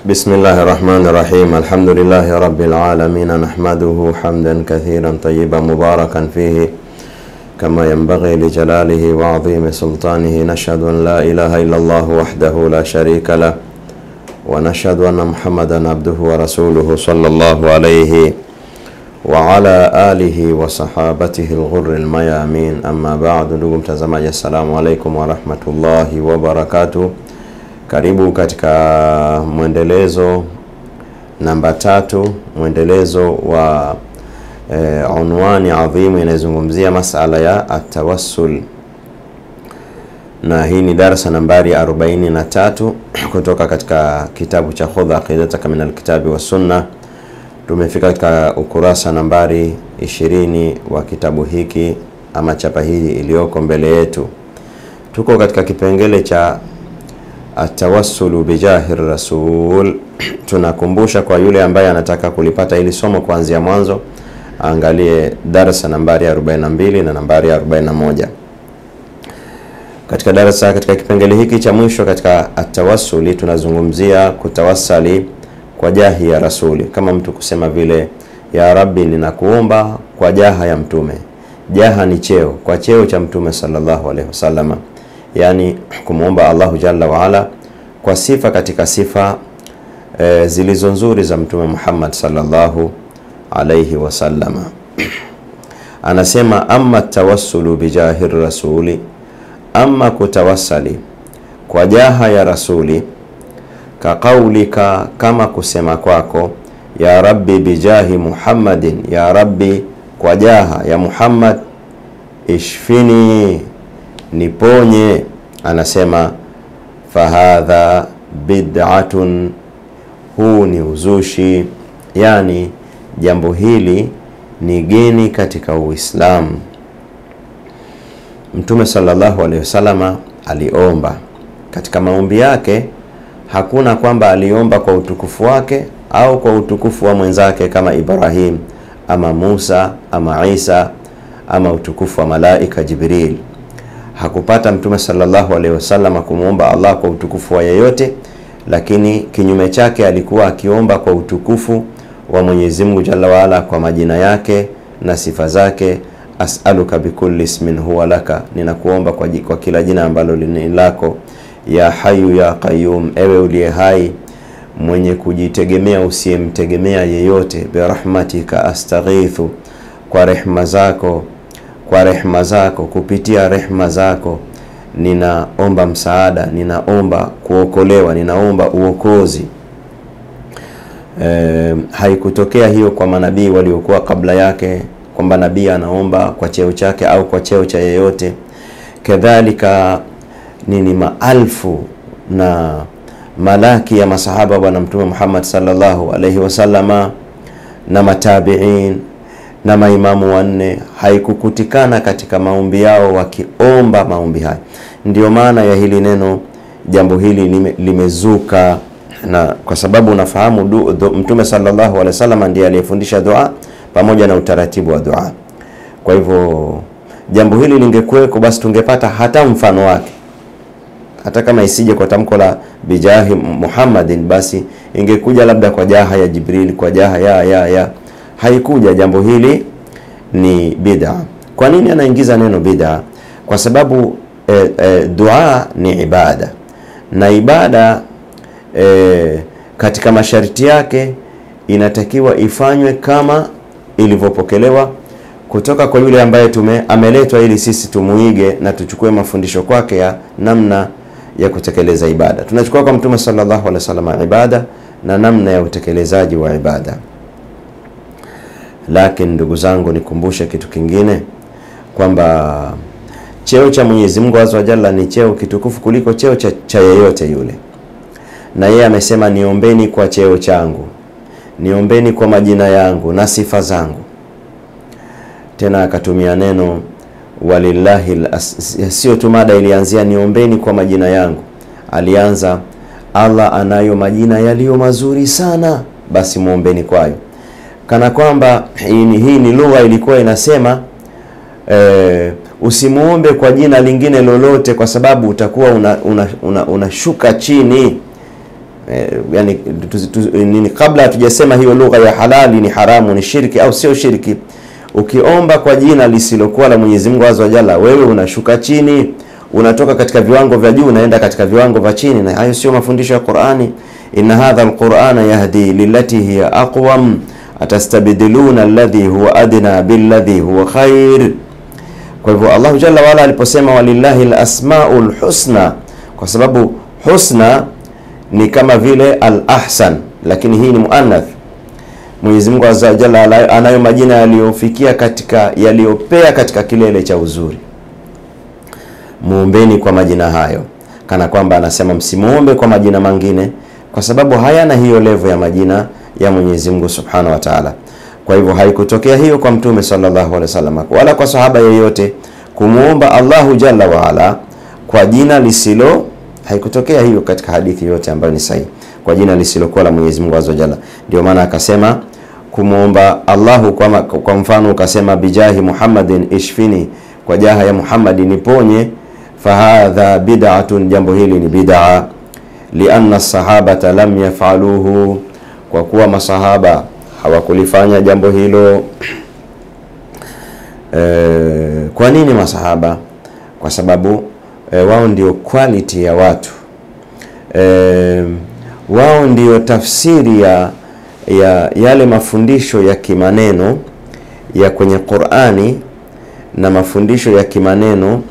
بسم الله الرحمن الرحيم. الحمد لله رب العالمين، نحمده حمدا كثيرا طيبا مباركا فيه كما ينبغي لجلاله وعظيم سلطانه. نشهد أن لا إله إلا الله وحده لا شريك له، ونشهد أن محمدا عبده ورسوله صلى الله عليه وعلى آله وصحابته الغر الميامين. أما بعد. Ndugu mtazamaji, assalamu alaikum wa rahmatullahi wa barakatuh. Karibu katika mwendelezo namba 3, mwendelezo wa unwani adhimu inayozungumzia masala ya atawassul, na hii ni darasa nambari 43 kutoka katika kitabu cha Khudh Aqidataka min alkitabi wa sunna. Tumefika katika ukurasa nambari 20 wa kitabu hiki ama chapa hii iliyoko mbele yetu. Tuko katika kipengele cha atawassulu bijahi rasul. Tunakumbusha kwa yule ambaye anataka kulipata ili somo kuanzia mwanzo, angalie darasa nambari 42 na nambari 41. Katika kipengele hiki cha mwisho katika atawassuli tunazungumzia kutawassali kwa jahi ya rasuli, kama mtu kusema vile ya Rabbi, ninakuomba kwa jaha ya mtume. Jaha ni cheo, kwa cheo cha mtume sallallahu alaihi wasallam, yani kumuomba Allahu jalla wa ala kwa sifa katika sifa zilizo nzuri za mtume Muhammad sallallahu alaihi wasallam. Anasema amma tawassulu bijahi rasuli, amma kutawassali kwa jaha ya rasuli, ka qaulika, kama kusema kwako, ya Rabbi bijahi Muhammadin, ya Rabbi kwa jaha ya Muhammad, ishfini, niponye. Anasema fahadha bid'atun, huu ni uzushi, yani jambo hili ni geni katika Uislamu. Mtume sallallahu alaihi wasallam aliomba katika maombi yake, hakuna kwamba aliomba kwa utukufu wake au kwa utukufu wa mwenzake kama Ibrahim ama Musa ama Isa ama utukufu wa malaika Jibril. Hakupata Mtume sallallahu alaihi wasallam kumuomba Allah kwa utukufu wa yeyote, lakini kinyume chake alikuwa akiomba kwa utukufu wa Mwenyezi Mungu Jalla wa Ala, kwa majina yake na sifa zake. As'aluka bikulli ismin huwa laka, ninakuomba kwa kila jina ambalo ni lako. Ya Hayyu ya Qayyum, ewe uliye hai mwenye kujitegemea usiyemtegemea yeyote. Bi rahmatika astaghithu, kwa rehema zako, kupitia rehema zako ninaomba msaada, ninaomba kuokolewa, ninaomba uokozi. Haikutokea hiyo kwa manabii waliokuwa kabla yake, kwamba nabii anaomba kwa cheo chake au kwa cheo cha yeyote. Kadhalika maalfu na malaki ya masahaba bwana Mtume Muhammad sallallahu alaihi wasallama na matabi'in na maimamu wanne, haikukutikana katika maombi yao wakiomba maombi haya. Ndio maana ya hili neno, jambo hili limezuka, na kwa sababu unafahamu Mtume sallallahu alaihi wasallam ndiye aliyefundisha dua pamoja na utaratibu wa dua. Kwa hivyo jambo hili lingekuweko, basi tungepata hata mfano wake, hata kama isije kwa tamko la bijahi Muhammadin, basi ingekuja labda kwa jaha ya Jibril, kwa jaha ya haikuja. Jambo hili ni bid'a. Kwa nini anaingiza neno bid'a? Kwa sababu dua ni ibada, na ibada katika masharti yake inatakiwa ifanywe kama ilivyopokelewa kutoka kwa yule ambaye ameletwa ili sisi tumuige na tuchukue mafundisho kwake ya namna ya kutekeleza ibada. Tunachukua kwa Mtume sallallahu alaihi wasallam ibada na namna ya utekelezaji wa ibada. Lakini ndugu zangu, nikumbushe kitu kingine, kwamba cheo cha Mwenyezi Mungu azza wa jalla ni cheo kitukufu kuliko cheo cha yeyote yule. Na yeye amesema niombeni kwa cheo changu, niombeni kwa majina yangu na sifa zangu. Tena akatumia neno walillahi, sio tu mada ilianzia niombeni kwa majina yangu, alianza Allah anayo majina yaliyo mazuri sana, basi muombeni kwayo. Kana kwamba hii ni lugha ilikuwa inasema usimuombe kwa jina lingine lolote, kwa sababu utakuwa unashuka chini. yani nini, kabla hatujasema hiyo lugha ya halali ni haramu, ni shirki au sio shirki, ukiomba kwa jina lisilokuwa la Mwenyezi Mungu Azza wa Jalla, wewe unashuka chini, unatoka katika viwango vya juu unaenda katika viwango vya chini, na hayo sio mafundisho ya Qur'ani. Inna hadha alqur'ana yahdi lillati hiya aqwam atastabdiluna alladhi huwa adna billadhi huwa khair. Kwa hivyo Allah Jalla wala aliposema walillahi alasmaul husna, kwa sababu husna ni kama vile al-ahsan, lakini hii ni muannath. Mwenyezi Mungu Azza wa Jalla anayo majina yaliyofikia katika yaliyopea katika kilele cha uzuri. Muombeni kwa majina hayo, kana kwamba anasema msimuombe kwa majina mengine, kwa sababu hayana hiyo level ya majina ya Mwenyezi Mungu Subhanahu wa Ta'ala. Kwa hivyo haikutokea hiyo kwa Mtume sallallahu alaihi wasallam wala kwa sahaba yeyote kumuomba Allahu Jalla wa Ala kwa jina lisilo, haikutokea hiyo katika hadithi yote ambayo ni sahihi, kwa jina lisilokuwa la Mwenyezi Mungu Azza wa Jalla. Ndio maana akasema kumuomba Allahu kwa mfano ukasema bijahi Muhammadin ishfini, kwa jaha ya Muhammad niponye, fahadha bid'atun, jambo hili ni bid'a, lianna as-sahabata lam yaf'aluhu, kwa kuwa masahaba hawakulifanya jambo hilo. Kwa nini masahaba? Kwa sababu wao ndio quality ya watu, wao ndio tafsiri ya yale mafundisho ya kimaneno ya kwenye Qur'ani na mafundisho ya kimaneno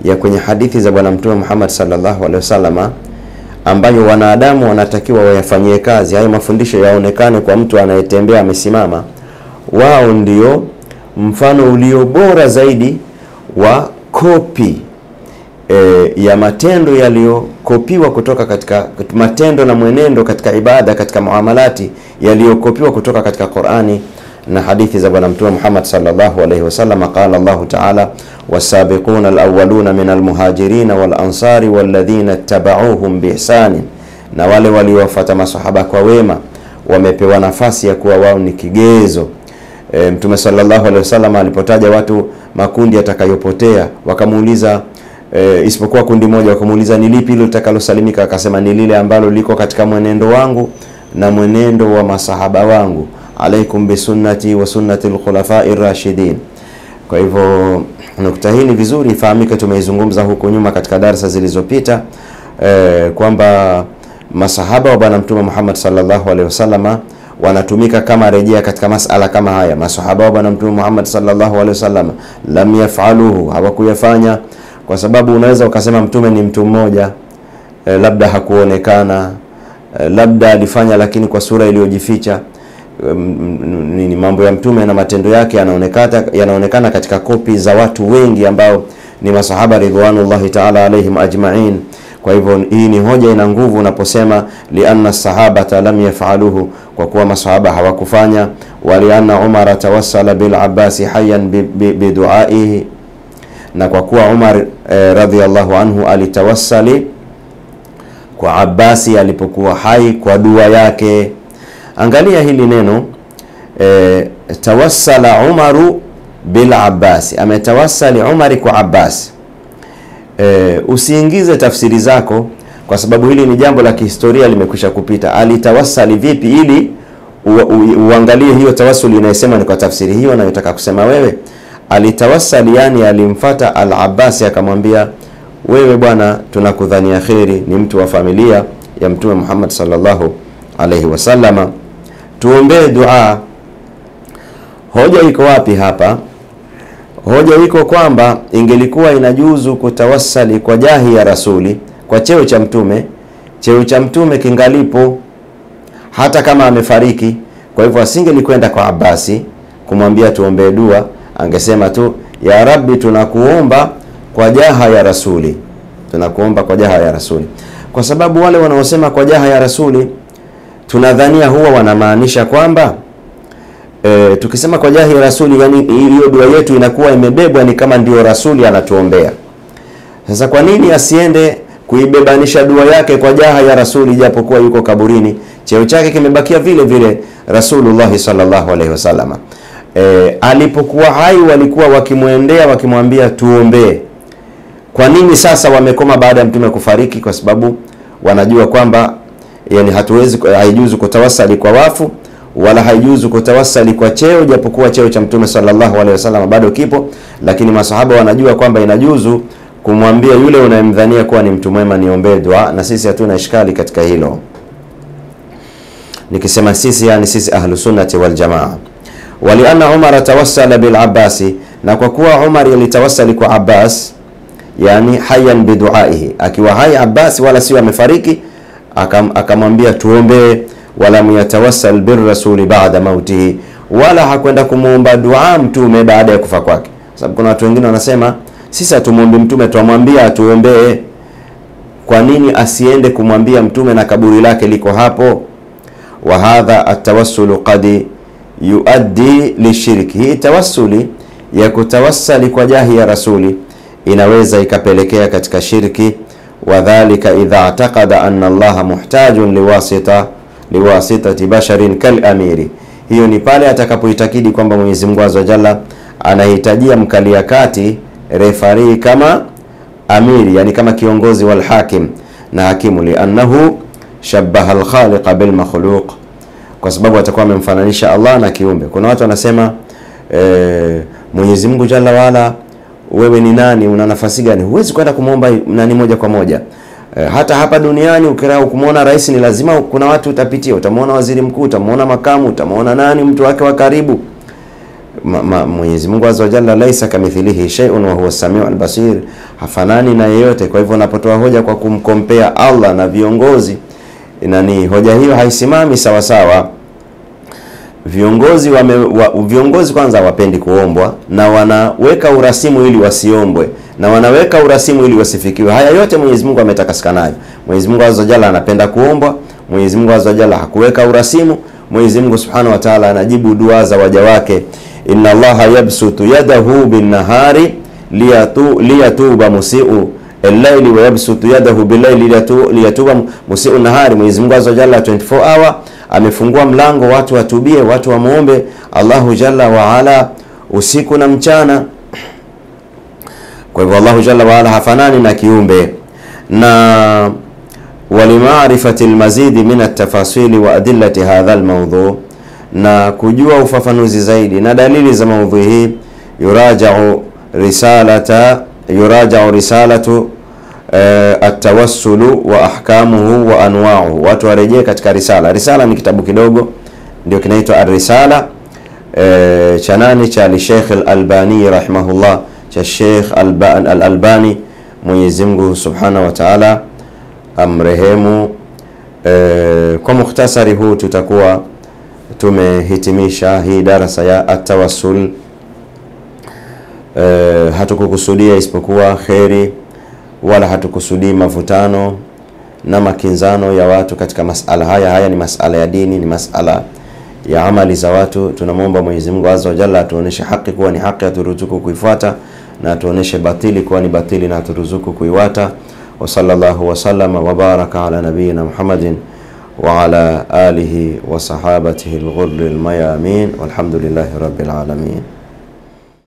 ya kwenye hadithi za Bwana Mtume Muhammad sallallahu alaihi wasallam, ambayo wanadamu wanatakiwa wayafanyie kazi. Hayo mafundisho yaonekane kwa mtu anayetembea amesimama. Wao ndio mfano ulio bora zaidi wa kopi ya matendo yaliyokopiwa kutoka katika matendo na mwenendo katika ibada, katika muamalati, yaliyokopiwa kutoka katika Qur'ani na hadithi za Bwana Mtume Muhammad sallallahu alaihi wasallam. Qala Allah Ta'ala wasabiquna alawwaluna min almuhajirin wal ansari walladhina ittaba'uuhum biihsan, na wale waliowafuata masahaba kwa wema wamepewa nafasi ya kuwa wao ni kigezo. Mtume sallallahu alaihi wasallam alipotaja watu makundi yatakayopotea, wakamuuliza isipokuwa kundi moja, wakamuuliza ni lipi hilo litakalosalimika, akasema ni lile ambalo liko katika mwenendo wangu na mwenendo wa masahaba wangu, alaikum bisunnati wa sunnati al-khulafa'ir rashidin. Kwa hivyo nukta hii ni vizuri ifahamike, tumeizungumza huko nyuma katika darasa zilizopita, kwamba masahaba wa Bwana Mtume Muhammad sallallahu alaihi wasallam wanatumika kama rejea katika masala kama haya. Masahaba wa Bwana Mtume Muhammad sallallahu alaihi wasallam lam yaf'aluhu, hawakuyafanya, kwa sababu unaweza ukasema mtume ni mtu mmoja, labda hakuonekana, labda alifanya lakini kwa sura iliyojificha. Ni mambo ya mtume na matendo yake yanaonekana katika kopi za watu wengi ambao ni masahaba ridwanullahi ta'ala alaihim ajma'in. Kwa hivyo hii ni hoja ina nguvu unaposema lianna sahabata lam yaf'aluhu, kwa kuwa masahaba hawakufanya. Walianna Umar tawassala bil Abbas hayyan bi du'aihi, na kwa kuwa Umar radhiyallahu anhu alitawassali kwa Abbasi alipokuwa hai kwa dua yake. Angalia hili neno tawassala Umaru bil Abbas, ametawassali Umari kwa Abbas. Usiingize tafsiri zako, kwa sababu hili ni jambo la kihistoria limekwisha kupita. Alitawassali vipi, ili uangalie hiyo tawassuli inayosema ni kwa tafsiri hiyo unayotaka kusema wewe. Alitawassali yani alimfuata al-Abbas akamwambia, wewe bwana tunakudhania khairi, ni mtu wa familia ya Mtume Muhammad sallallahu alaihi wasallama, tuombee dua. Hoja iko wapi hapa? Hoja iko kwamba ingelikuwa inajuzu kutawassali kwa jahi ya rasuli, kwa cheo cha mtume. Cheo cha mtume kingalipo hata kama amefariki. Kwa hivyo asingelikwenda kwa Abbasi kumwambia tuombee dua, angesema tu ya Rabbi tunakuomba kwa jaha ya rasuli, tunakuomba kwa jaha ya rasuli. Kwa sababu wale wanaosema kwa jaha ya rasuli tunadhania huwa wanamaanisha kwamba tukisema kwa jahi ya rasuli, yani hiyo dua yetu inakuwa imebebwa ni kama ndio rasuli anatuombea. Sasa kwa nini asiende kuibebanisha dua yake kwa jaha ya rasuli, japokuwa yuko kaburini, cheo chake kimebakia vile vile Rasulullah sallallahu alaihi wasallam. Alipokuwa hai walikuwa wakimuendea wakimwambia tuombee. Kwa nini sasa wamekoma baada ya mtume kufariki? Kwa sababu wanajua kwamba yani haijuzu kutawassali kwa wafu wala haijuzu kutawassali kwa cheo, japokuwa cheo cha Mtume sallallahu alaihi wasallam bado kipo, lakini masahaba wanajua kwamba inajuzu kumwambia yule unayemdhania kuwa ni mtu mwema niombee dua, na sisi hatuna ishkali katika hilo. Nikisema sisi, yani sisi ahlus sunnati wal jamaa. Walianna Umar tawassala bil Abbas, na kwa kuwa Umar alitawassali kwa Abbas, yani hayyan biduaihi, akiwa hai Abbas wala sio amefariki, akamwambia tuombe. Wala yatawassal bir rasuli ba'da mautihi, wala hakwenda kumuomba dua mtume baada ya kufa kwake. Sababu kuna watu wengine wanasema sisi hatumuombe mtume, tuamwambia atuombee. Kwa nini asiende kumwambia mtume na kaburi lake liko hapo? Wa hadha at-tawassul qad yuaddi lishirki, hii tawassuli ya kutawassali kwa jahi ya rasuli inaweza ikapelekea katika shirki. Wadhālika idha i'taqada anna Allah muhtajun liwasitati basharin kal amiri, hiyo ni pale atakapoitakidi kwamba Mwenyezi Mungu Azza Jalla anahitajia mkalia kati, refari kama amiri, yani kama kiongozi, wal hakim na hakimu, li'annahu shabbaha al-khaliqa bil makhluq, kwa sababu atakuwa amemfananisha Allah na kiumbe. Kuna watu wanasema Mwenyezi Mungu Jalla wala, wewe ni nani, una nafasi gani? Huwezi kwenda kumuomba nani moja kwa moja. Hata hapa duniani ukirao kumuona rais ni lazima kuna watu utapitia, utamuona waziri mkuu, utamuona makamu, utamuona nani mtu wake wa karibu. Mwenyezi Mungu Azza wa Jalla laisa kamithilihi shay'un wa huwa as-sami'ul basir, hafanani na yeyote. Kwa hivyo unapotoa hoja kwa kumkompea Allah na viongozi, nani hoja hiyo haisimami sawa sawa. Viongozi kwanza wapendi kuombwa, na wanaweka urasimu ili wasiombwe, na wanaweka urasimu ili wasifikiwe. Haya yote Mwenyezi Mungu ametakasika nayo. Mwenyezi Mungu Azza wa Jalla anapenda kuombwa. Mwenyezi Mungu Azza wa Jalla hakuweka urasimu. Mwenyezi Mungu Subhanahu wa Ta'ala anajibu dua za waja wake. Inna Allaha yabsutu yadahu bin nahari liyatuba musii'u al-layli wa yabsutu yadahu bil-layli liyatuba musii'u an-nahari. Mwenyezi Mungu Azza wa Jalla 24 hour amefungua mlango watu watubie, watu wamuombe Allahu Jalla wa Ala usiku na mchana. Kwa hivyo Allahu Jalla wa Ala hafanani na kiumbe. Na walimaarifati almazidi min at-tafasili wa adillati hadha al-mawdhu, na kujua ufafanuzi zaidi na dalili za maudhui hii, yuraja'u risalatu at-tawassulu wa ahkamuhu wa anwa'uhu. Watu warejee katika risala. Risala ni kitabu kidogo ndio kinaitwa ar-risala, cha nani? Cha Sheikh al-Albani rahimahullah, cha Sheikh al-Albani, Mwenyezi Mungu Subhanahu wa Ta'ala amrehemu. Kwa mukhtasari huu tutakuwa tumehitimisha hii darasa ya at-tawassul. Hatukukusudia isipokuwa khairi, wala hatukusudii mavutano na makinzano ya watu katika masala haya. Haya ni masala ya dini, ni masala ya amali za watu. Tunamwomba Mwenyezi Mungu Azza wa Jalla atuoneshe haki kuwa ni haki, aturuzuku kuifuata, na atuoneshe batili kuwa ni batili, na aturuzuku kuiwata. Wa sallallahu wa sallama wa baraka ala nabiyyina Muhammadin wa ala alihi wa sahabatihi al-ghurri al-mayamin, walhamdulillahi rabbil alamin.